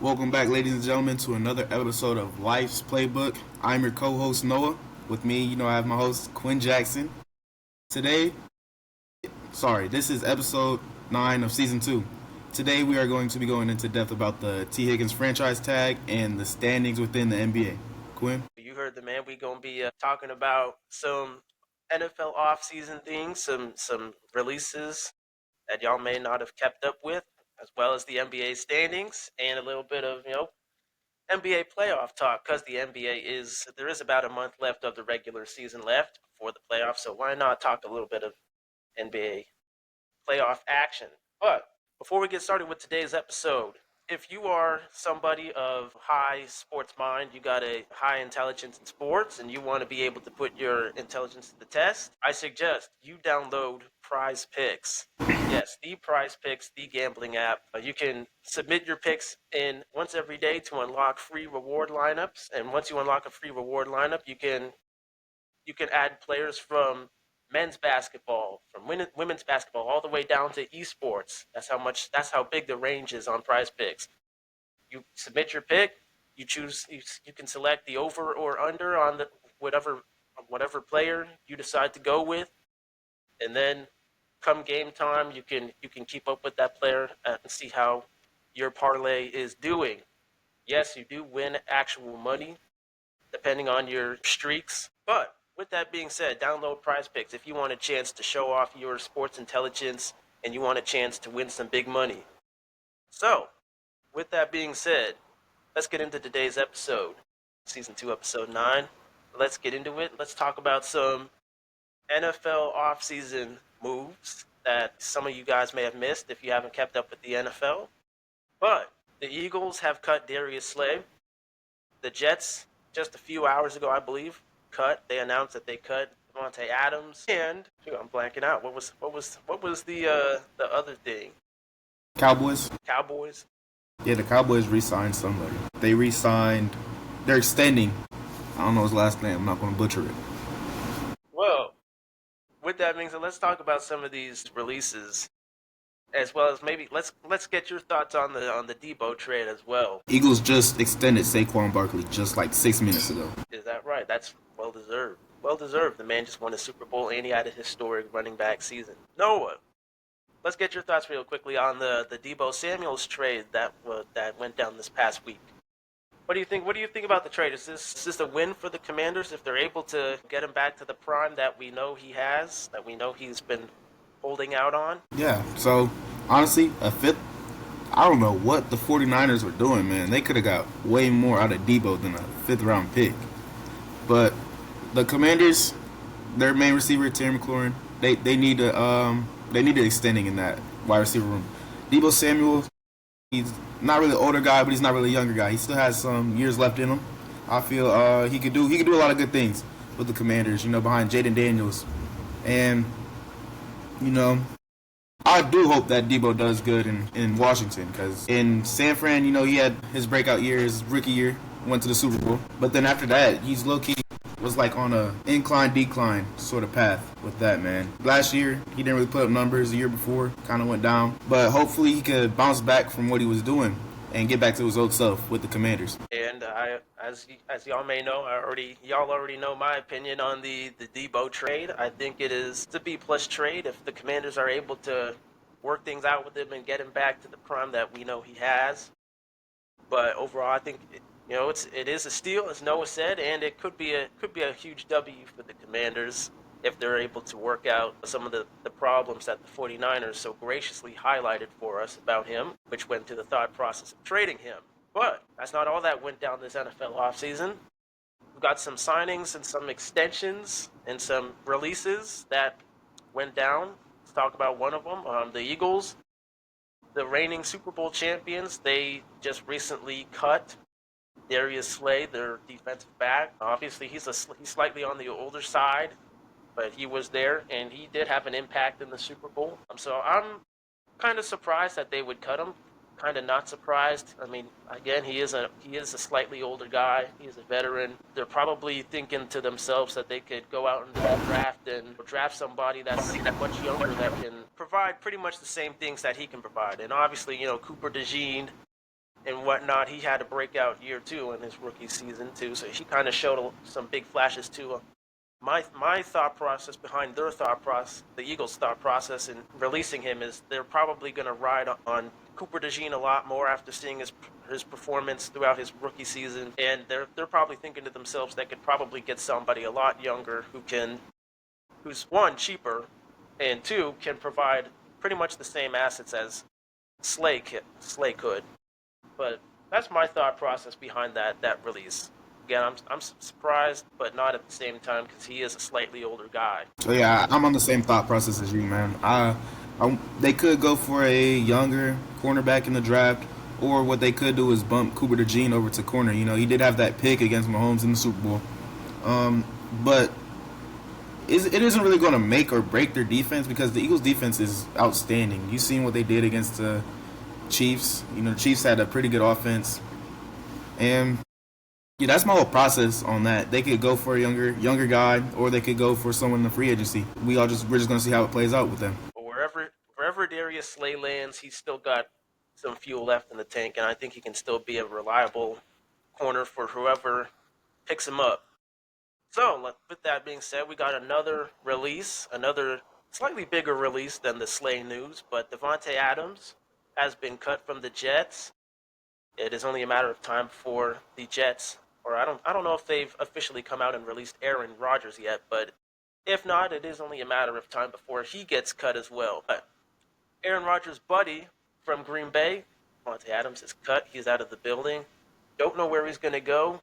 Welcome back, ladies and gentlemen, to another episode of Life's Playbook. I'm your co-host Noah. With me, I have my host Quinn Jackson. Today, this is episode 9 of season 2. Today, we are going to be going into depth about the T. Higgins franchise tag and the standings within the NBA. Quinn? You heard the man. We're gonna be talking about some NFL offseason things, some releases that y'all may not have kept up with, as well as the NBA standings and a little bit of NBA playoff talk, because the NBA there is about a month left of the regular season left before the playoffs. So why not talk a little bit of NBA playoff action? But before we get started with today's episode, if you are somebody of high sports mind, you got a high intelligence in sports, and you want to be able to put your intelligence to the test, I suggest you download Prize Picks. Yes, the Prize Picks, the gambling app. You can submit your picks in once every day to unlock free reward lineups, and once you unlock a free reward lineup, you can add players from men's basketball, from women's basketball, all the way down to esports. That's how big the range is on Prize Picks. You submit your pick, you can select the over or under on the whatever player you decide to go with, and then come game time, you can keep up with that player and see how your parlay is doing. Yes, you do win actual money depending on your streaks, but with that being said, download Prize Picks if you want a chance to show off your sports intelligence and you want a chance to win some big money. So, with that being said, let's get into today's episode, Season 2, Episode 9. Let's get into it. Let's talk about some NFL offseason moves that some of you guys may have missed if you haven't kept up with the NFL. But the Eagles have cut Darius Slay. The Jets, just a few hours ago, I believe, they announced that they cut Devontae Adams, and I'm blanking out. What was the other thing? Cowboys? Yeah, the Cowboys re-signed somebody. They're extending. I don't know his last name. I'm not going to butcher it. Well, with that being said, let's talk about some of these releases, as well as maybe let's get your thoughts on the Debo trade as well. Eagles just extended Saquon Barkley just like 6 minutes ago. Is that right? That's well deserved. Well deserved. The man just won a Super Bowl and he had a historic running back season. Noah, let's get your thoughts real quickly on the Debo Samuels trade that went down this past week. What do you think? What do you think about the trade? Is this a win for the Commanders if they're able to get him back to the prime that we know he has, that we know he's been holding out on? Yeah. So honestly, a fifth. I don't know what the 49ers were doing, man. They could have got way more out of Debo than a 5th round pick. But the Commanders, their main receiver Terry McLaurin, they need extending in that wide receiver room. Debo Samuel, he's not really an older guy, but he's not really a younger guy. He still has some years left in him. I feel he could do a lot of good things with the Commanders, behind Jaden Daniels. And I do hope that Debo does good in Washington, because in San Fran, he had his breakout year, his rookie year, went to the Super Bowl. But then after that, he's low-key was like on a incline-decline sort of path with that, man. Last year, he didn't really put up numbers. The year before, kind of went down. But hopefully he could bounce back from what he was doing and get back to his old self with the Commanders. And as y'all may know, y'all already know my opinion on the Debo trade. I think it is a B+ trade if the Commanders are able to work things out with him and get him back to the prime that we know he has. But overall, I think it is a steal, as Noah said, and it could be a huge W for the Commanders if they're able to work out some of the problems that the 49ers so graciously highlighted for us about him, which went to the thought process of trading him. But that's not all that went down this NFL offseason. We've got some signings and some extensions and some releases that went down. Let's talk about one of them. The Eagles, the reigning Super Bowl champions, they just recently cut Darius Slay, their defensive back. Obviously, he's slightly on the older side, but he was there, and he did have an impact in the Super Bowl. So I'm kind of surprised that they would cut him. Kind of not surprised. I mean, again, he is a slightly older guy. He's a veteran. They're probably thinking to themselves that they could go out into the draft and draft somebody that's much younger that can provide pretty much the same things that he can provide. And obviously, Cooper DeJean and whatnot, he had a breakout year too in his rookie season too. So he kind of showed some big flashes too. My thought process behind their thought process, the Eagles' thought process in releasing him, is they're probably going to ride on Cooper DeJean a lot more after seeing his performance throughout his rookie season, and they're probably thinking to themselves they could probably get somebody a lot younger who's one, cheaper, and two, can provide pretty much the same assets as Slay could. But that's my thought process behind that release. Again, I'm surprised, but not at the same time because he is a slightly older guy. So yeah, I'm on the same thought process as you, man. They could go for a younger cornerback in the draft, or what they could do is bump Cooper DeJean over to corner. You know, he did have that pick against Mahomes in the Super Bowl, but it isn't really going to make or break their defense because the Eagles' defense is outstanding. You've seen what they did against the Chiefs. You know, the Chiefs had a pretty good offense, and yeah, that's my whole process on that. They could go for a younger guy, or they could go for someone in the free agency. We're just gonna see how it plays out with them. But wherever Darius Slay lands, he's still got some fuel left in the tank, and I think he can still be a reliable corner for whoever picks him up. So, with that being said, we got another release, another slightly bigger release than the Slay news, but Devontae Adams has been cut from the Jets. It is only a matter of time before the Jets, or I don't know if they've officially come out and released Aaron Rodgers yet, but if not, it is only a matter of time before he gets cut as well. But Aaron Rodgers' buddy from Green Bay, Devontae Adams, is cut. He's out of the building. Don't know where he's going to go.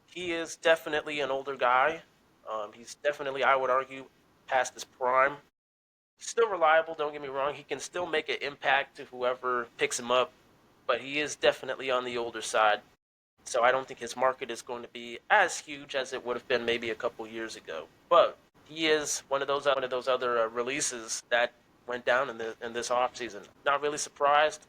He is definitely an older guy. He's definitely, I would argue, past his prime. He's still reliable, don't get me wrong. He can still make an impact to whoever picks him up, but he is definitely on the older side. So I don't think his market is going to be as huge as it would have been maybe a couple years ago. But he is one of those other releases that went down in this offseason. Not really surprised.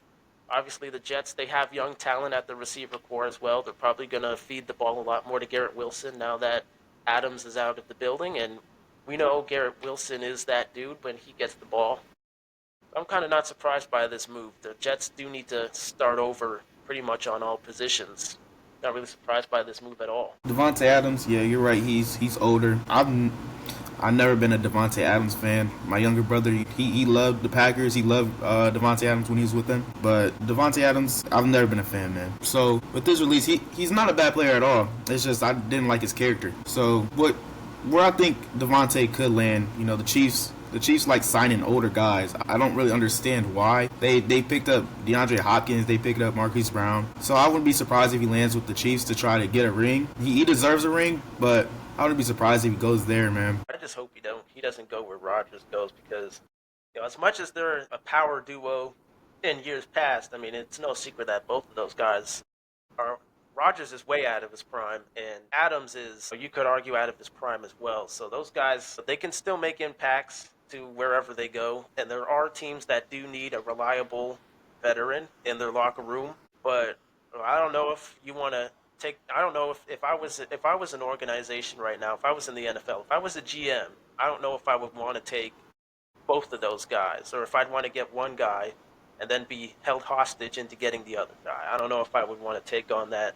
Obviously, the Jets, they have young talent at the receiver core as well. They're probably going to feed the ball a lot more to Garrett Wilson now that Adams is out of the building. And we know Garrett Wilson is that dude when he gets the ball. I'm kind of not surprised by this move. The Jets do need to start over pretty much on all positions. Not really surprised by this move at all. Devontae Adams, yeah, you're right. He's older. I've never been a Devontae Adams fan. My younger brother, he loved the Packers. He loved Devontae Adams when he was with them. But Devontae Adams, I've never been a fan, man. So with this release, he's not a bad player at all. It's just I didn't like his character. So where I think Devontae could land, you know, the Chiefs like signing older guys. I don't really understand why. They picked up DeAndre Hopkins, they picked up Marquise Brown. So I wouldn't be surprised if he lands with the Chiefs to try to get a ring. He deserves a ring, but I wouldn't be surprised if he goes there, man. I just hope he doesn't go where Rodgers goes because, you know, as much as they're a power duo in years past, I mean, it's no secret that both of those guys are. Rodgers is way out of his prime, and Adams is, you could argue, out of his prime as well. So those guys, they can still make impacts to wherever they go, and there are teams that do need a reliable veteran in their locker room. But I don't know if you want to take. I don't know if I was an organization right now, if I was in the NFL, if I was a GM, I don't know if I would want to take both of those guys, or if I'd want to get one guy and then be held hostage into getting the other guy. I don't know if I would want to take on that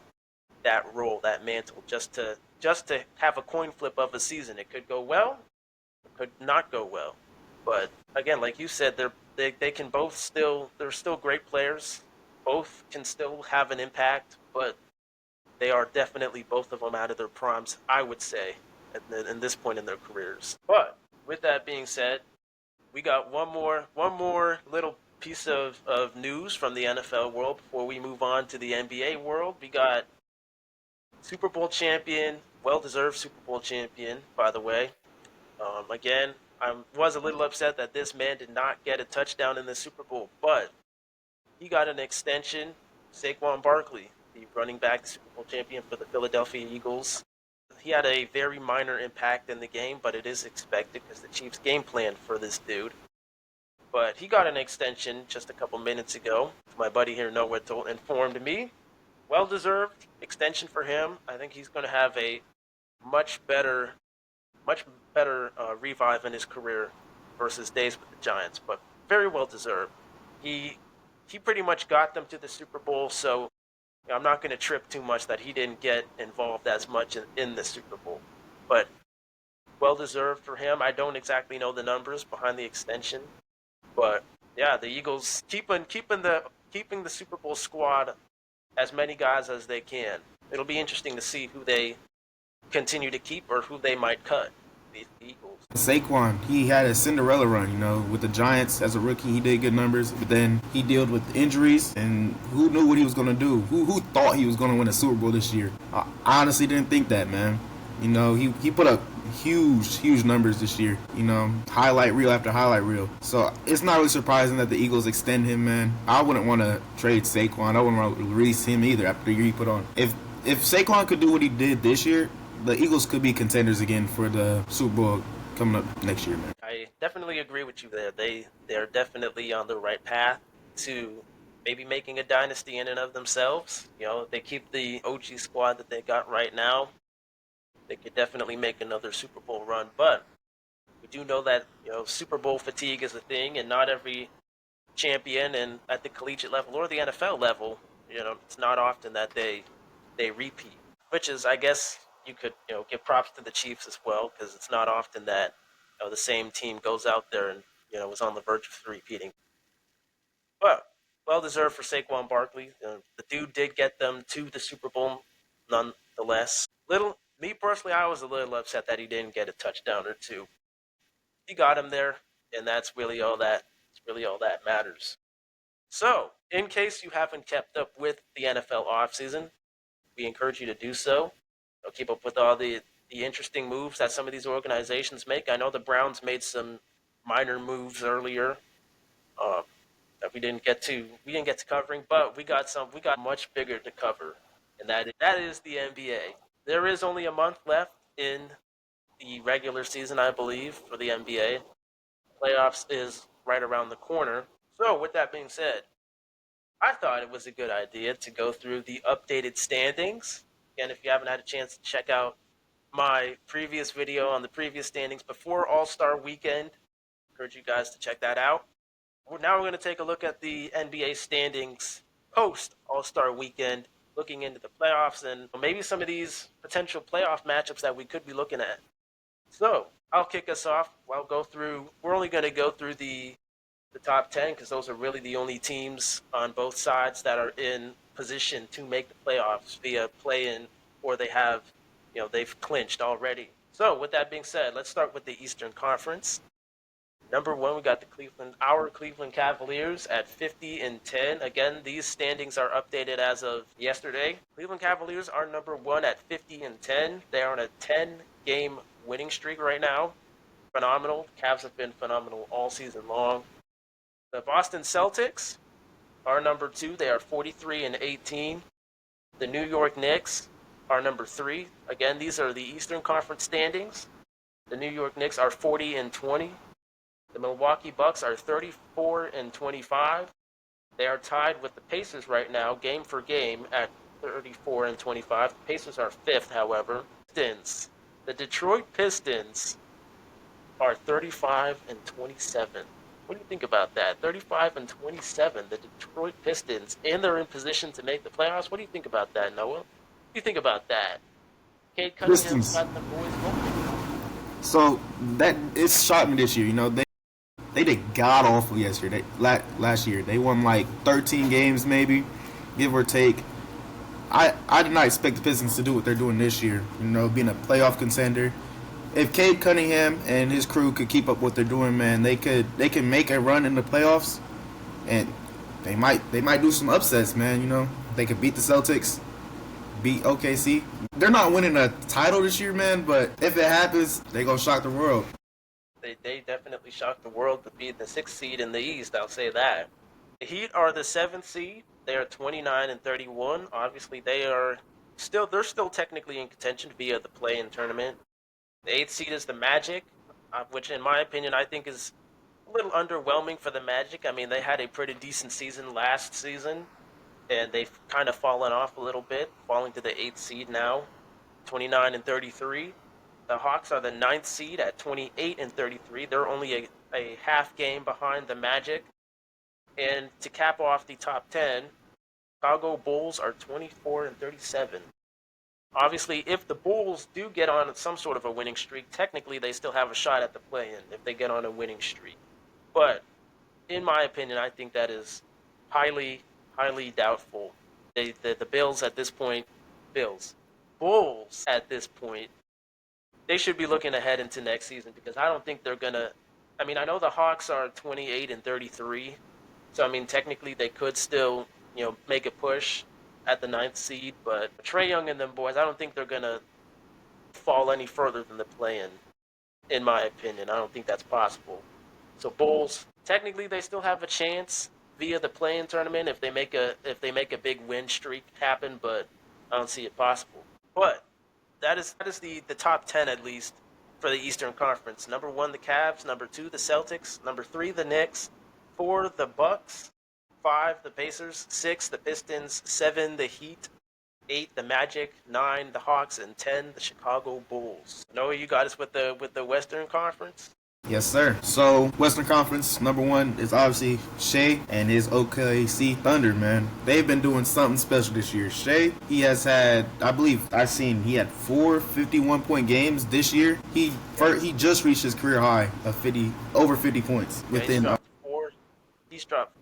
role, that mantle, just to have a coin flip of a season. It could go well, it could not go well. But again, like you said, they can both they're still great players. Both can still have an impact, but they are definitely both of them out of their primes, I would say, at this point in their careers. But with that being said, we got one more little piece of news from the NFL world before we move on to the NBA world. We got Super Bowl champion, well-deserved Super Bowl champion, by the way. Again, I was a little upset that this man did not get a touchdown in the Super Bowl, but he got an extension. Saquon Barkley, the running back Super Bowl champion for the Philadelphia Eagles. He had a very minor impact in the game, but it is expected because the Chiefs game plan for this dude. But he got an extension just a couple minutes ago. My buddy here, Noah, informed me. Well-deserved extension for him. I think he's going to have a much better revive in his career versus days with the Giants, but very well-deserved. He pretty much got them to the Super Bowl, so I'm not going to trip too much that he didn't get involved as much in the Super Bowl, but well deserved for him. I don't exactly know the numbers behind the extension, but yeah, the Eagles keeping the Super Bowl squad as many guys as they can. It'll be interesting to see who they continue to keep or who they might cut. The Eagles. Saquon, he had a Cinderella run, with the Giants as a rookie. He did good numbers, but then he dealt with injuries, and who knew what he was going to do? Who thought he was going to win a Super Bowl this year? I honestly didn't think that, man. He put up huge numbers this year. Highlight reel after highlight reel. So it's not really surprising that the Eagles extend him, man. I wouldn't want to trade Saquon. I wouldn't want to release him either after the year he put on. If Saquon could do what he did this year, the Eagles could be contenders again for the Super Bowl coming up next year, man. I definitely agree with you there. They're definitely on the right path to maybe making a dynasty in and of themselves. They keep the OG squad that they got right now. They could definitely make another Super Bowl run, but we do know that Super Bowl fatigue is a thing, and not every champion and at the collegiate level or the NFL level, it's not often that they repeat. Which is, I guess, you could give props to the Chiefs as well, because it's not often that the same team goes out there and was on the verge of repeating. But well deserved for Saquon Barkley. The dude did get them to the Super Bowl, nonetheless. Me personally, I was a little upset that he didn't get a touchdown or two. He got him there, and that's really all that. It's really all that matters. So, in case you haven't kept up with the NFL offseason, we encourage you to do so. Keep up with all the interesting moves that some of these organizations make. I know the Browns made some minor moves earlier that we didn't get to covering, but we got much bigger to cover, and that is the NBA. There is only a month left in the regular season, I believe, for the NBA. Playoffs is right around the corner. So, with that being said, I thought it was a good idea to go through the updated standings. Again, if you haven't had a chance to check out my previous video on the previous standings before All-Star Weekend, I encourage you guys to check that out. Now we're going to take a look at the NBA standings post All-Star Weekend, looking into the playoffs and maybe some of these potential playoff matchups that we could be looking at. So I'll kick us off. We're only going to go through the top 10 because those are really the only teams on both sides that are in position to make the playoffs via play-in, or they've clinched already. So with that being said, let's start with the Eastern Conference. Number one, we got our Cleveland Cavaliers at 50-10. Again, these standings are updated as of yesterday. Cleveland Cavaliers are number one at 50-10. They are on a 10-game winning streak right now. Phenomenal. Cavs have been phenomenal all season long. The Boston Celtics are number two. They are 43-18. The New York Knicks are number three. Again, these are the Eastern Conference standings. The New York Knicks are 40-20. The Milwaukee Bucks are 34-25. They are tied with the Pacers right now, game for game, at 34-25. The Pacers are fifth, however. The Detroit Pistons are 35-27. What do you think about that? 35-27, the Detroit Pistons, and they're in position to make the playoffs. What do you think about that, Noah? What do you think about that? Cade Cunningham's Pistons. got the boys going. So that it shocked me this year. They did god awful yesterday. Last year they won like 13 games, maybe, give or take. I did not expect the Pistons to do what they're doing this year. Being a playoff contender. If Cade Cunningham and his crew could keep up what they're doing, man, they can make a run in the playoffs, and they might do some upsets, man. They could beat the Celtics, beat OKC. They're not winning a title this year, man, but if it happens, they gonna shock the world. They definitely shocked the world to be the sixth seed in the East. I'll say that. The Heat are the seventh seed. They are 29-31. Obviously, they're still technically in contention to be at the play-in tournament. The eighth seed is the Magic, which in my opinion I think is a little underwhelming for the Magic. I mean, they had a pretty decent season last season, and they've kind of fallen off a little bit, falling to the eighth seed now, 29-33. The Hawks are the ninth seed at 28-33. They're only a half game behind the Magic. And to cap off the top 10, Chicago Bulls are 24-37. Obviously, if the Bulls do get on some sort of a winning streak, technically they still have a shot at the play-in if they get on a winning streak. But in my opinion, I think that is highly, highly doubtful. The Bills at this point, Bulls at this point, they should be looking ahead into next season because I don't think they're gonna. I mean, I know the Hawks are 28-33, so I mean technically they could still make a push at the ninth seed, but Trae Young and them boys, I don't think they're gonna fall any further than the play-in. In my opinion, I don't think that's possible. So Bulls, technically, they still have a chance via the play-in tournament if they make a big win streak happen, but I don't see it possible. But that is the top 10 at least for the Eastern Conference. Number 1 the Cavs, number 2 the Celtics, number 3 the Knicks, 4 the Bucks, 5 the Pacers, 6 the Pistons, 7 the Heat, 8 the Magic, 9 the Hawks, and 10 the Chicago Bulls. Noah, you got us with the Western Conference. Yes, sir. So, Western Conference, number one is obviously Shea and his OKC Thunder, man. They've been doing something special this year. Shea, he has had, I believe I've seen, he had 4 51-point games this year. He just reached his career high of over 50 points Yeah, he's within. dropped 4. He's dropped.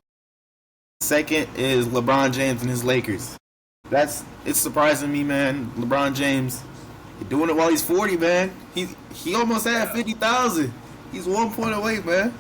Second is LeBron James and his Lakers. It's surprising me, man. LeBron James, doing it while he's 40, man. He almost had 50,000. He's 1 point away, man.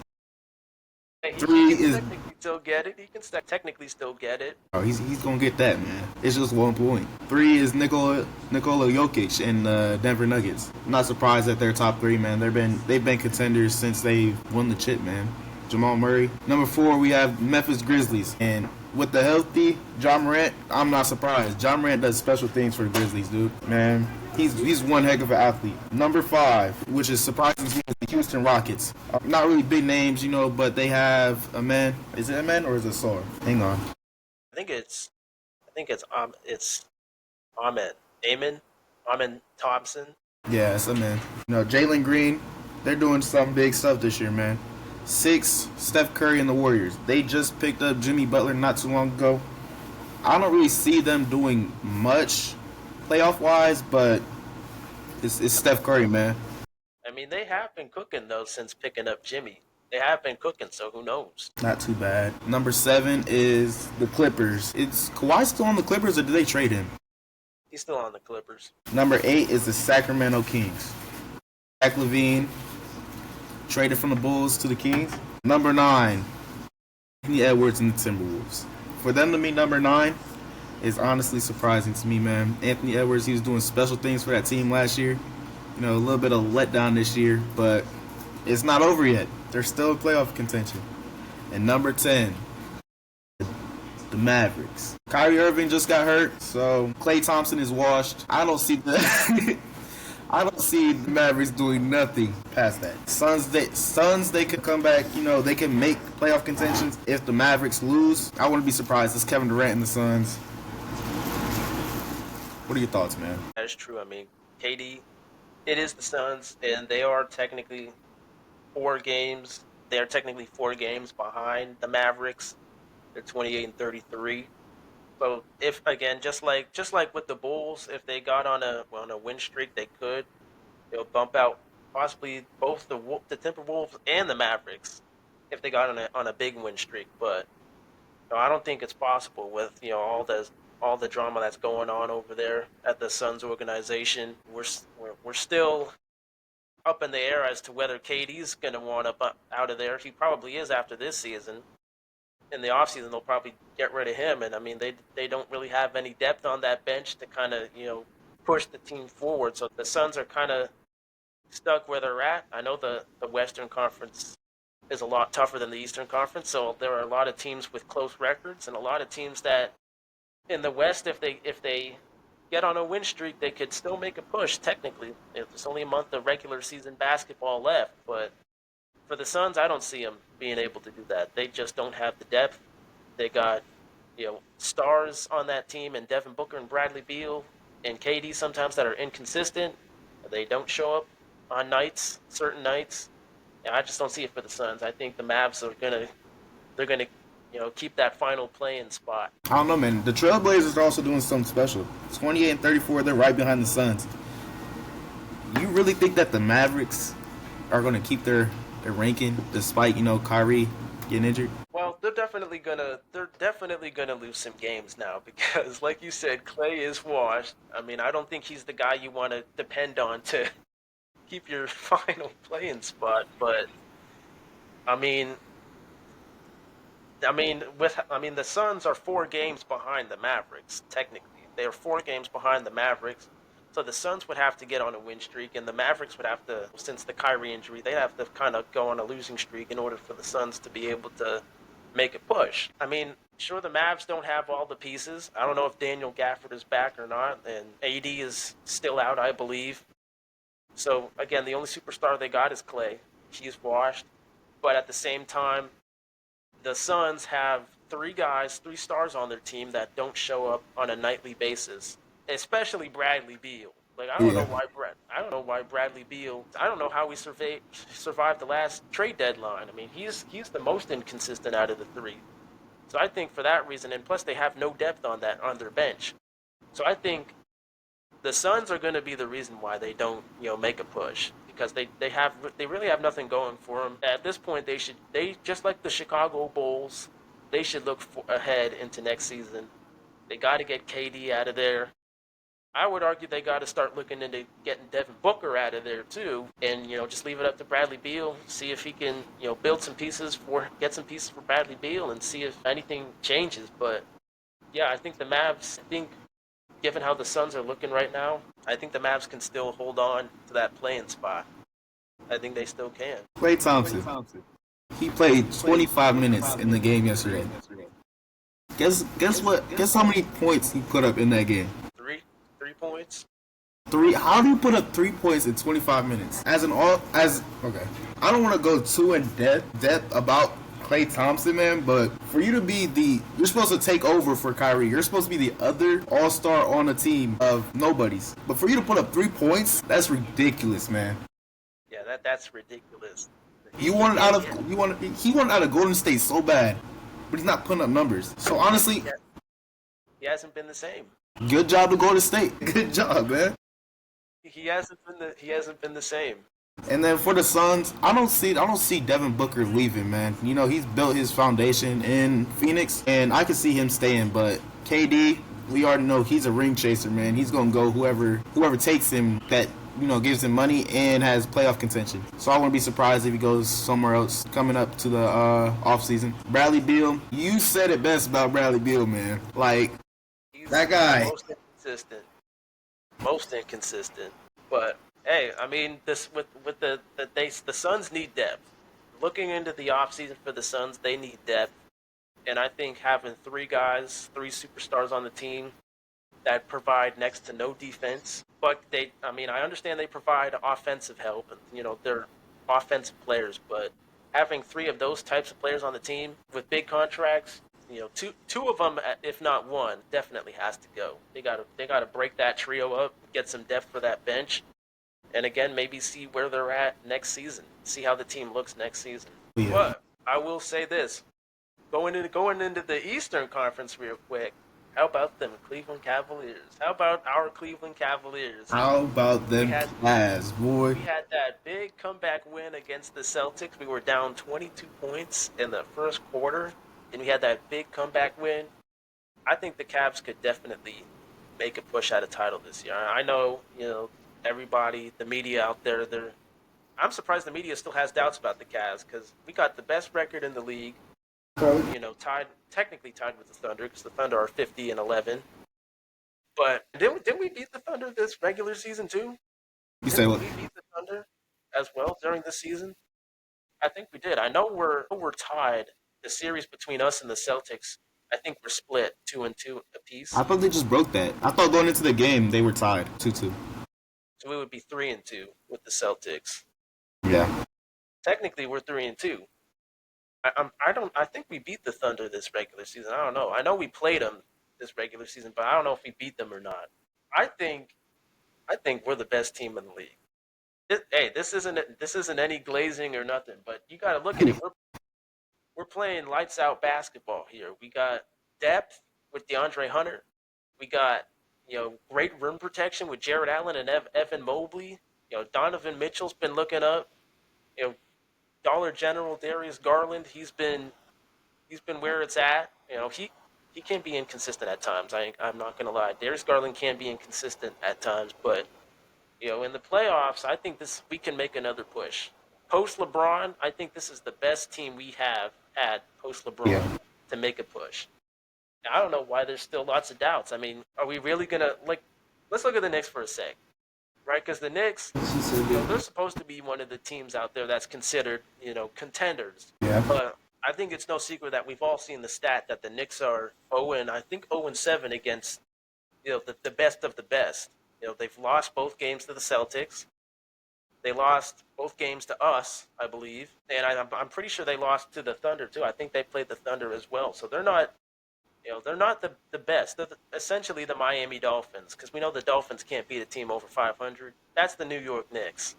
Three He can is technically still get it. He can technically still get it. oh, he's gonna get that, man. It's just 1 point. Three is Nikola Jokic and Denver Nuggets. I'm not surprised that they're top three, man. They've been contenders since they won the chip, man. Jamal Murray. Number 4, we have Memphis Grizzlies, and with the healthy Ja Morant, I'm not surprised. Ja Morant does special things for the Grizzlies, dude. Man, he's one heck of an athlete. Number 5, which is surprising to me, is the Houston Rockets. Not really big names, but they have a man. Is it a man or is it Sor? Hang on. I think it's Ahmed. Ahmed Thompson. Yeah, it's a man. Jalen Green, they're doing some big stuff this year, man. 6, Steph Curry and the Warriors. They just picked up Jimmy Butler not too long ago. I don't really see them doing much playoff wise, but it's Steph Curry, man. I mean, they have been cooking though since picking up Jimmy. They have been cooking, so who knows? Not too bad. Number 7 is the Clippers. It's Kawhi still on the Clippers, or did they trade him? He's still on the Clippers. Number 8 is the Sacramento Kings. Zach LaVine traded from the Bulls to the Kings. Number 9, Anthony Edwards and the Timberwolves. For them to be number 9 is honestly surprising to me, man. Anthony Edwards, he was doing special things for that team last year. A little bit of letdown this year, but it's not over yet. They're still in playoff contention. And number 10, the Mavericks. Kyrie Irving just got hurt, so Klay Thompson is washed. I don't see the I don't see the Mavericks doing nothing past that. Suns, they could come back. They can make playoff contentions if the Mavericks lose. I wouldn't be surprised. It's Kevin Durant and the Suns. What are your thoughts, man? That is true. I mean, KD, it is the Suns, and they are technically 4 games. They are technically 4 games behind the Mavericks. They're 28-33. So if again, just like with the Bulls, if they got on a win streak, they could bump out possibly both the Timberwolves and the Mavericks if they got on a big win streak. But I don't think it's possible with all the drama that's going on over there at the Suns organization. We're still up in the air as to whether KD's going to want up out of there. He probably is after this season. In the offseason, they'll probably get rid of him. And, I mean, they don't really have any depth on that bench to kind of, push the team forward. So the Suns are kind of stuck where they're at. I know the Western Conference is a lot tougher than the Eastern Conference, so there are a lot of teams with close records and a lot of teams that in the West, if they get on a win streak, they could still make a push technically. There's only a month of regular season basketball left, but for the Suns, I don't see them being able to do that. They just don't have the depth. They got, stars on that team, and Devin Booker and Bradley Beal and KD sometimes that are inconsistent. They don't show up on certain nights. And I just don't see it for the Suns. I think the Mavs they're gonna, keep that final play-in spot. I don't know, man. The Trailblazers are also doing something special. 28 and 34, they're right behind the Suns. You really think that the Mavericks are going to keep their ranking despite Kyrie getting injured? Well, they're definitely gonna lose some games now because, like you said, Clay is washed. I mean, I don't think he's the guy you want to depend on to keep your final playing spot. But I mean, the Suns are 4 games behind the Mavericks. Technically, they are 4 games behind the Mavericks. So the Suns would have to get on a win streak, and the Mavericks would have to, since the Kyrie injury, they'd have to kind of go on a losing streak in order for the Suns to be able to make a push. I mean, sure, the Mavs don't have all the pieces. I don't know if Daniel Gafford is back or not, and AD is still out, I believe. So again, the only superstar they got is Clay. He's washed. But at the same time, the Suns have 3 stars on their team that don't show up on a nightly basis, especially Bradley Beal. Like Yeah. I don't know why Bradley Beal. I don't know how we survived the last trade deadline. I mean, he's the most inconsistent out of the 3. So I think for that reason, and plus they have no depth on their bench. So I think the Suns are going to be the reason why they don't make a push because they really have nothing going for them at this point. They just like the Chicago Bulls, they should look ahead into next season. They got to get KD out of there. I would argue they got to start looking into getting Devin Booker out of there too, and just leave it up to Bradley Beal. See if he can get some pieces for Bradley Beal, and see if anything changes. But yeah, I think the Mavs. I think given how the Suns are looking right now, I think the Mavs can still hold on to that playing spot. I think they still can. Klay Thompson. He played 25 minutes in the game yesterday. Guess what? Guess how many points he put up in that game? Three points. Three. How do you put up 3 points in 25 minutes? Okay. I don't want to go too in depth about Klay Thompson, man, but for you to be you're supposed to take over for Kyrie. You're supposed to be the other all-star on a team of nobodies. But for you to put up 3 points, that's ridiculous, man. Yeah, that's ridiculous. He wanted out of Golden State so bad, but he's not putting up numbers. So honestly, he hasn't been the same. Good job to Golden State. Good job, man. He hasn't been the same. And then for the Suns, I don't see Devin Booker leaving, man. He's built his foundation in Phoenix, and I can see him staying. But KD, we already know he's a ring chaser, man. He's gonna go whoever takes him that gives him money and has playoff contention. So I wouldn't be surprised if he goes somewhere else coming up to the offseason. Bradley Beal, you said it best about Bradley Beal, man. Like He's that guy. Most inconsistent. But hey, I mean, this with the Suns need depth. Looking into the offseason for the Suns, they need depth, and I think having 3 superstars on the team that provide next to no defense, but I understand they provide offensive help, and they're offensive players, but having 3 of those types of players on the team with big contracts, two of them, if not one, definitely has to go. They gotta break that trio up, get some depth for that bench, and again, maybe see where they're at next season. See how the team looks next season. Yeah. But I will say this: going into the Eastern Conference real quick. How about them Cleveland Cavaliers? How about our Cleveland Cavaliers? How about them Cavs, boy? We had that big comeback win against the Celtics. We were down 22 points in the first quarter, and we had that big comeback win. I think the Cavs could definitely make a push at a title this year. I know, everybody, the media out there, I'm surprised the media still has doubts about the Cavs because we got the best record in the league. Technically tied with the Thunder because the Thunder are 50-11. But didn't we beat the Thunder this regular season too? You say what? We beat the Thunder as well during the season. I think we did. I know we're tied. The series between us and the Celtics, I think we're split 2-2 apiece. I thought they just broke that. I thought going into the game they were tied 2-2. So we would be 3-2 with the Celtics. Yeah. Technically, we're 3-2. I think we beat the Thunder this regular season. I don't know. I know we played them this regular season, but I don't know if we beat them or not. I think we're the best team in the league. This isn't any glazing or nothing, but you got to look at it. we're playing lights out basketball here. We got depth with DeAndre Hunter. We got great rim protection with Jared Allen and Evan Mobley. Donovan Mitchell's been looking up. You know Dollar General Darius Garland. He's been where it's at. He can be inconsistent at times. I'm not gonna lie. Darius Garland can be inconsistent at times, but in the playoffs, I think this we can make another push. Post LeBron, I think this is the best team we have had post Yeah. LeBron to make a push. Now, I don't know why there's still lots of doubts. I mean, are we really gonna like? Let's look at the Knicks for a sec, right? Because the Knicks, they're supposed to be one of the teams out there that's considered, contenders. Yeah. But I think it's no secret that we've all seen the stat that the Knicks are 0-7 against, the best of the best. They've lost both games to the Celtics. They lost both games to us, I believe, and I'm pretty sure they lost to the Thunder too. I think they played the Thunder as well. So they're not the best. They're essentially the Miami Dolphins, because we know the Dolphins can't beat a team over 500. That's the New York Knicks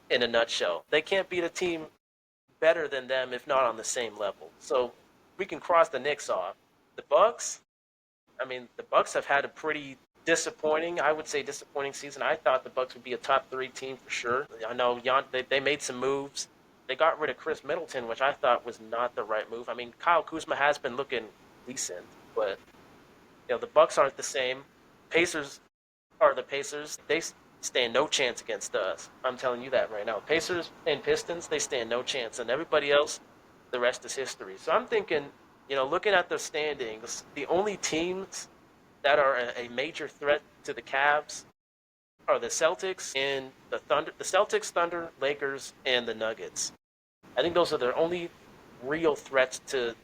in a nutshell. They can't beat a team better than them, if not on the same level. So we can cross the Knicks off. The Bucks, I mean, the Bucks have had a pretty disappointing season. I thought the Bucks would be a top 3 team for sure. I know they made some moves. They got rid of Chris Middleton, which I thought was not the right move. I mean, Kyle Kuzma has been looking decent, but the Bucks aren't the same. Pacers are the Pacers. They stand no chance against us. I'm telling you that right now. Pacers and Pistons, they stand no chance, and everybody else, the rest is history. So I'm thinking, looking at the standings, the only teams that are a major threat to the Cavs are the Celtics and the Thunder. The Celtics, Thunder, Lakers, and the Nuggets. I think those are the only real threats to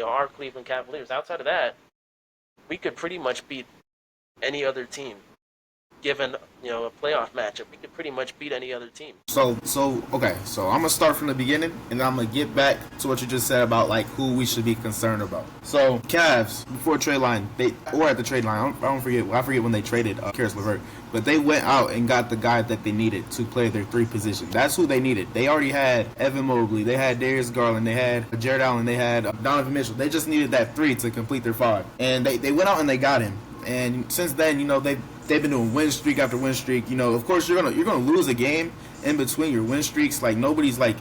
our Cleveland Cavaliers. Outside of that, we could pretty much beat any other team. Given a playoff matchup, we could pretty much beat any other team. So okay. So I'm gonna start from the beginning, and I'm gonna get back to what you just said about like who we should be concerned about. So Cavs before trade line, or at the trade line. I forget when they traded Karis LeVert, but they went out and got the guy that they needed to play their 3 position. That's who they needed. They already had Evan Mobley, they had Darius Garland, they had Jared Allen, they had Donovan Mitchell. They just needed that 3 to complete their 5, and they went out and they got him. And since then, they've been doing win streak after win streak. Of course you're gonna lose a game in between your win streaks. Like nobody's like,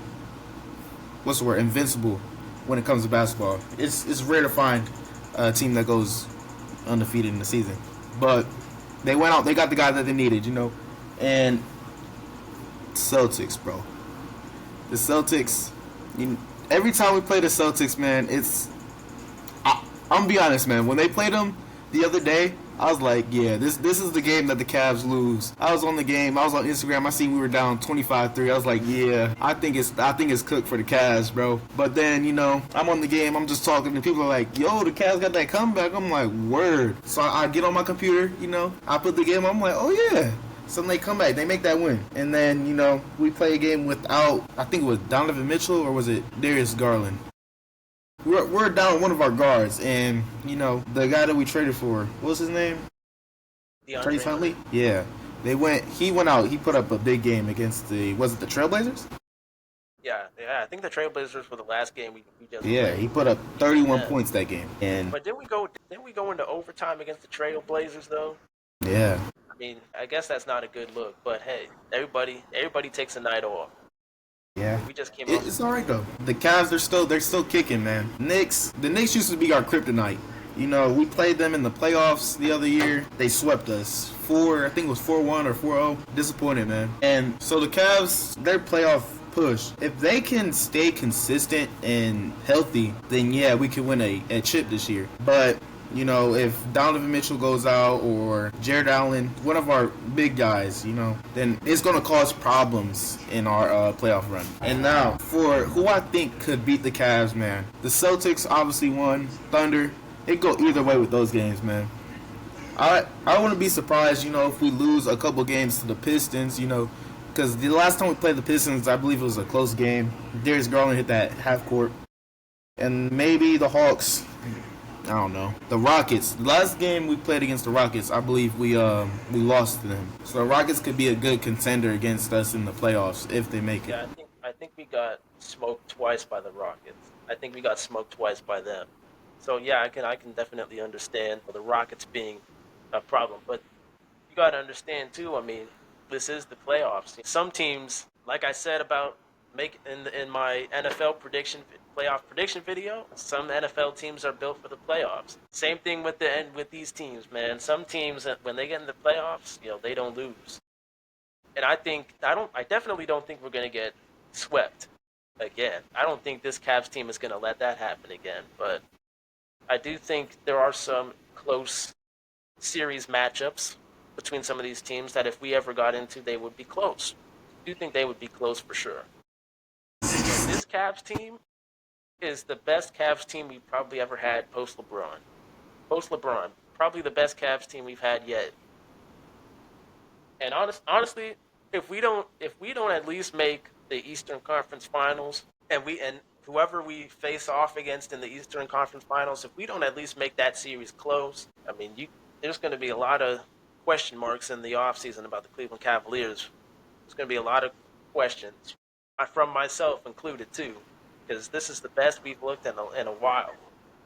what's the word, invincible when it comes to basketball. It's rare to find a team that goes undefeated in the season. But they went out, they got the guy that they needed, And Celtics, bro. The Celtics. Every time we play the Celtics, man, I'm gonna be honest, man. When they played them the other day, I was like, yeah, this is the game that the Cavs lose. I was on the game. I was on Instagram. I seen we were down 25-3. I was like, yeah, I think it's cooked for the Cavs, bro. But then, I'm on the game. I'm just talking, and people are like, yo, the Cavs got that comeback. I'm like, word. So I get on my computer, I put the game. I'm like, oh yeah. So they come back. They make that win. And then, we play a game without, I think it was Donovan Mitchell, or was it Darius Garland? We're down one of our guards, and the guy that we traded for, what was his name? Trace Huntley. Yeah, He went out. He put up a big game against was it the Trailblazers? Yeah. I think the Trailblazers were the last game we just. Yeah, played. he put up 31 points that game, and. But didn't we go into overtime against the Trailblazers though? Yeah. I mean, I guess that's not a good look, but hey, everybody takes a night off. Yeah, we just came. It's all right though. The Cavs, they're still kicking, man. The Knicks used to be our kryptonite. We played them in the playoffs the other year. They swept us. I think it was 4-1 or 4-0. Disappointed, man. And so the Cavs, their playoff push, if they can stay consistent and healthy, then yeah, we can win a chip this year. But if Donovan Mitchell goes out or Jared Allen, one of our big guys, then it's going to cause problems in our playoff run. And now, for who I think could beat the Cavs, man, the Celtics obviously won. Thunder, it go either way with those games, man. I wouldn't be surprised, if we lose a couple games to the Pistons, because the last time we played the Pistons, I believe it was a close game. Darius Garland hit that half court. And maybe the Hawks. I don't know. The Rockets. The last game we played against the Rockets, I believe we lost to them. So the Rockets could be a good contender against us in the playoffs if they make it. Yeah, I think we got smoked twice by the Rockets. I think we got smoked twice by them. So yeah, I can definitely understand the Rockets being a problem, but you got to understand too. I mean, this is the playoffs. Some teams, like I said about in my NFL playoff prediction video, some NFL teams are built for the playoffs. Same thing with with these teams, man. Some teams when they get in the playoffs, they don't lose. And I definitely don't think we're going to get swept again. I don't think this Cavs team is going to let that happen again, but I do think there are some close series matchups between some of these teams that if we ever got into, they would be close. I do think they would be close for sure. This Cavs team is the best Cavs team we've probably ever had post LeBron. Post LeBron, probably the best Cavs team we've had yet. And honestly, if we don't at least make the Eastern Conference Finals, and whoever we face off against in the Eastern Conference Finals, if we don't at least make that series close, I mean, there's going to be a lot of question marks in the offseason about the Cleveland Cavaliers. There's going to be a lot of questions, from myself included too, because this is the best we've looked in a while.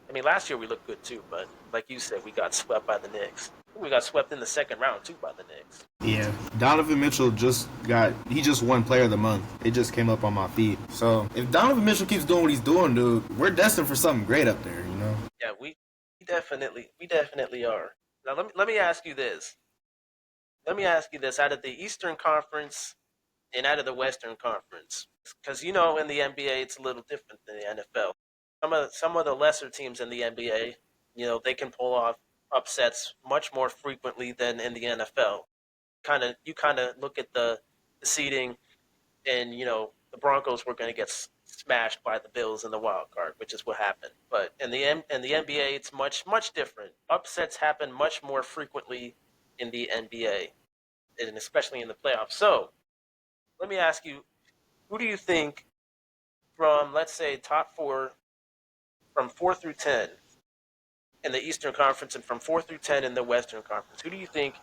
I mean, last year we looked good too, but like you said, we got swept by the Knicks. We got swept in the second round too by the Knicks. Yeah, Donovan Mitchell just won Player of the Month. It just came up on my feed. So if Donovan Mitchell keeps doing what he's doing, dude, we're destined for something great up there, you know? Yeah, we definitely are. Now let me ask you this. Let me ask you this: out of the Eastern Conference and out of the Western Conference, because in the NBA it's a little different than the NFL. Some of the lesser teams in the NBA, they can pull off upsets much more frequently than in the NFL. You kind of look at the seeding, and the Broncos were going to get smashed by the Bills in the wild card, which is what happened. But in the NBA, it's much different. Upsets happen much more frequently in the NBA, and especially in the playoffs. So let me ask you, who do you think from, let's say, top four, from 4 through 10 in the Eastern Conference and from 4 through 10 in the Western Conference, who do you think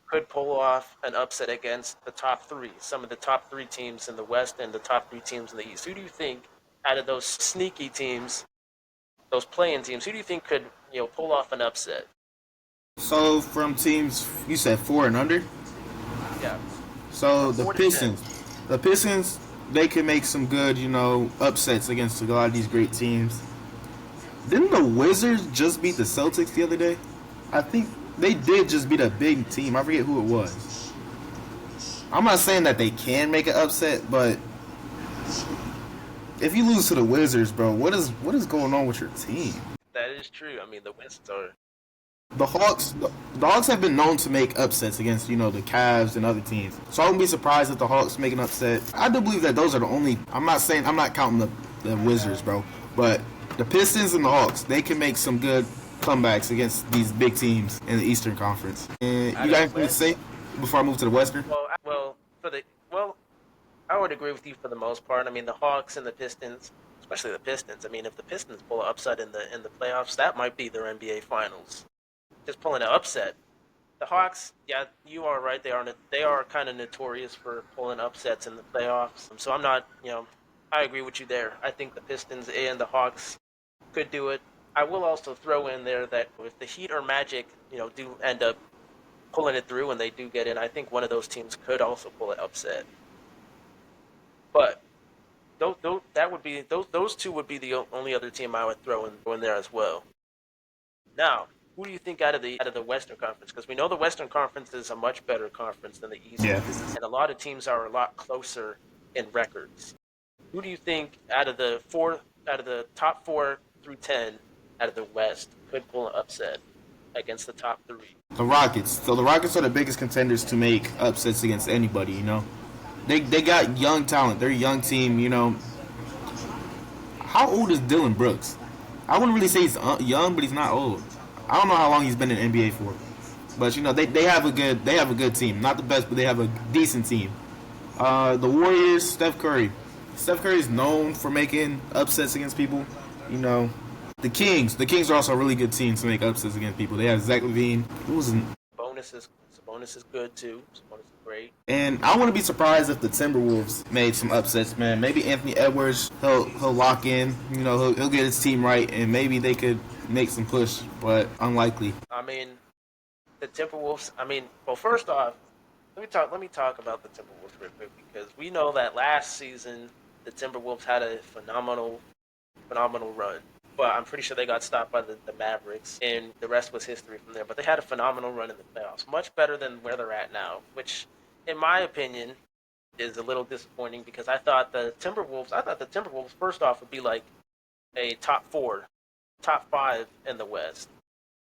could pull off an upset against the top three, some of the top three teams in the West and the top three teams in the East? Who do you think, out of those sneaky teams, those play-in teams, who do you think could pull off an upset? So from teams, you said 4 and under? Yeah. So the Pistons, they can make some good, upsets against a lot of these great teams. Didn't the Wizards just beat the Celtics the other day? I think they did just beat a big team. I forget who it was. I'm not saying that they can make an upset, but if you lose to the Wizards, bro, what is going on with your team? That is true. I mean, the Wizards are... The Hawks have been known to make upsets against, the Cavs and other teams. So I wouldn't be surprised if the Hawks make an upset. I do believe that those are the only... I'm not counting the Wizards, bro. But the Pistons and the Hawks, they can make some good comebacks against these big teams in the Eastern Conference. And you got anything to say before I move to the Western? Well, I would agree with you for the most part. I mean, the Hawks and the Pistons, especially the Pistons. I mean, if the Pistons pull an upset in the playoffs, that might be their NBA Finals. Just pulling an upset. The Hawks, yeah, you are right. They are kind of notorious for pulling upsets in the playoffs. So I'm not, I agree with you there. I think the Pistons and the Hawks could do it. I will also throw in there that if the Heat or Magic, do end up pulling it through and they do get in, I think one of those teams could also pull an upset. But those two would be the only other team I would throw in there as well. Now, who do you think out of the Western Conference? Because we know the Western Conference is a much better conference than the East, and a lot of teams are a lot closer in records. Who do you think out of the top 4 through 10 out of the West could pull an upset against the top 3? The Rockets. So the Rockets are the biggest contenders to make upsets against anybody. They got young talent. They're a young team. How old is Dylan Brooks? I wouldn't really say he's young, but he's not old. I don't know how long he's been in the NBA for, but they have a good team. Not the best, but they have a decent team. The Warriors, Steph Curry. Steph Curry is known for making upsets against people. The Kings are also a really good team to make upsets against people. They have Zach LaVine. Bonuses. Sabonis is good too. Sabonis is great. And I wouldn't be surprised if the Timberwolves made some upsets, man. Maybe Anthony Edwards, he'll lock in. He'll get his team right, and maybe they could make some push, but unlikely. I mean, the Timberwolves. I mean, well, first off, let me talk about the Timberwolves real quick because we know that last season the Timberwolves had a phenomenal run. But I'm pretty sure they got stopped by the Mavericks, and the rest was history from there. But they had a phenomenal run in the playoffs, much better than where they're at now, which, in my opinion, is a little disappointing because I thought the Timberwolves first off would be like a top four, top five in the West.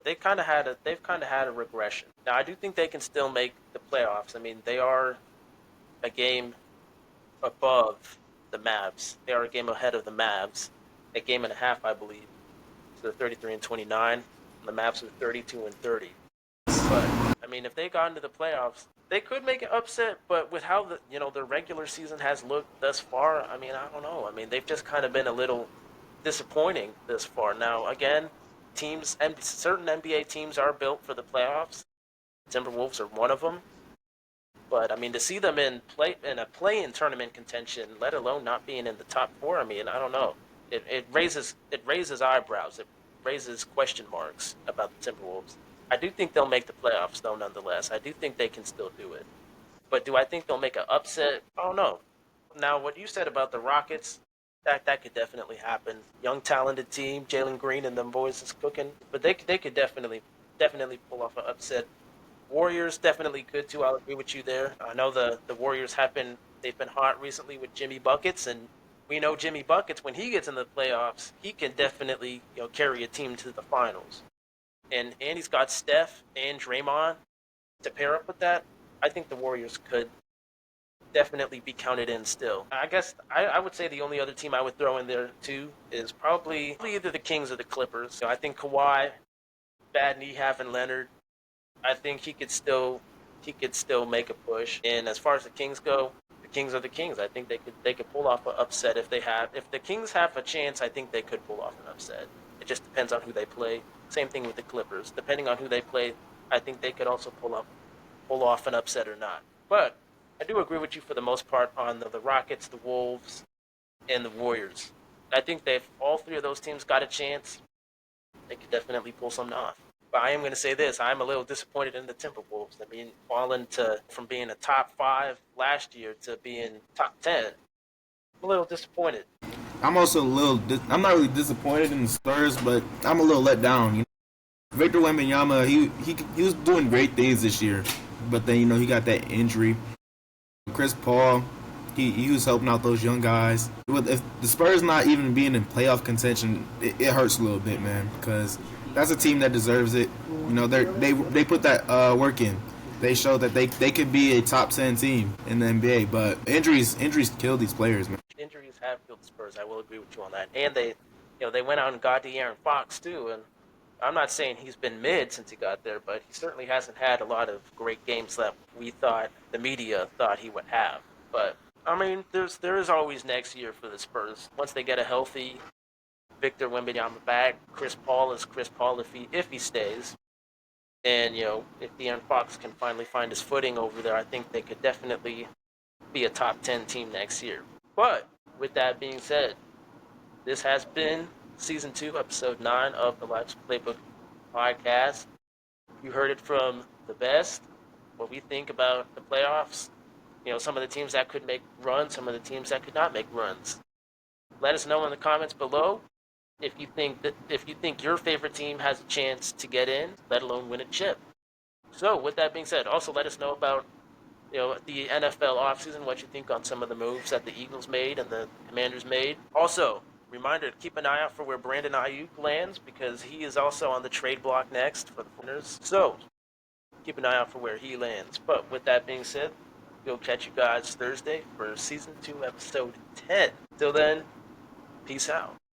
They've kind of had a regression. Now I do think they can still make the playoffs. I mean, they are a game above the Mavs. They are a game ahead of the Mavs, a game and a half, I believe. So they're 33 and 29. And the Mavs are 32 and 30. But I mean, if they got into the playoffs, they could make an upset. But with how the regular season has looked thus far, I mean, I don't know. I mean, they've just kind of been a little disappointing this far. Now, again, teams and certain NBA teams are built for the playoffs. Timberwolves are one of them. But I mean, to see them in a play-in tournament contention, let alone not being in the top four, I mean, I don't know. It raises eyebrows. It raises question marks about the Timberwolves. I do think they'll make the playoffs, though. Nonetheless, I do think they can still do it. But do I think they'll make an upset? I don't know. Now, what you said about the Rockets, that could definitely happen. Young, talented team, Jalen Green and them boys is cooking, but they could definitely pull off an upset. Warriors definitely could too. I'll agree with you there. I know the Warriors they've been hot recently with Jimmy buckets, and we know Jimmy buckets when he gets in the playoffs, he can definitely carry a team to the finals. And he's got Steph and Draymond to pair up with that. I think the Warriors could definitely be counted in still. I guess I would say the only other team I would throw in there too is probably either the Kings or the Clippers. I think Kawhi, bad knee having Leonard, I think he could still make a push. And as far as the Kings go, the Kings are the Kings. I think they could pull off an upset if the Kings have a chance. I think they could pull off an upset. It just depends on who they play. Same thing with the Clippers. Depending on who they play, I think they could also pull off an upset or not. But I do agree with you for the most part on the Rockets, the Wolves, and the Warriors. I think they've all three of those teams got a chance. They could definitely pull something off. But I am going to say this: I'm a little disappointed in the Timberwolves. I mean, falling to from being a top five last year to being top 10. I'm a little disappointed. I'm also a little. I'm not really disappointed in the Spurs, but I'm a little let down. Victor Wembanyama, he was doing great things this year, but then he got that injury. Chris Paul, he was helping out those young guys. If the Spurs not even being in playoff contention, it hurts a little bit, man, because that's a team that deserves it. They put that work in. They showed that they could be a top 10 team in the NBA, but injuries kill these players, man. Injuries have killed the Spurs. I will agree with you on that. And they went out and got De'Aaron Fox too. And I'm not saying he's been mid since he got there, but he certainly hasn't had a lot of great games that the media thought he would have. But I mean, there is always next year for the Spurs once they get a healthy Victor Wembanyama back. Chris Paul is Chris Paul if he stays. And if De'Aaron Fox can finally find his footing over there, I think they could definitely be a top 10 team next year. But with that being said, this has been season 2, episode 9 of the Life's Playbook podcast. You heard it from the best. What we think about the playoffs. Some of the teams that could make runs, some of the teams that could not make runs. Let us know in the comments below if you think your favorite team has a chance to get in, let alone win a chip. So, with that being said, also let us know about the NFL offseason, what you think on some of the moves that the Eagles made and the Commanders made. Also, reminder to keep an eye out for where Brandon Ayuk lands because he is also on the trade block next for the Commanders. So, keep an eye out for where he lands. But with that being said, we'll catch you guys Thursday for season 2, episode 10. Till then, peace out.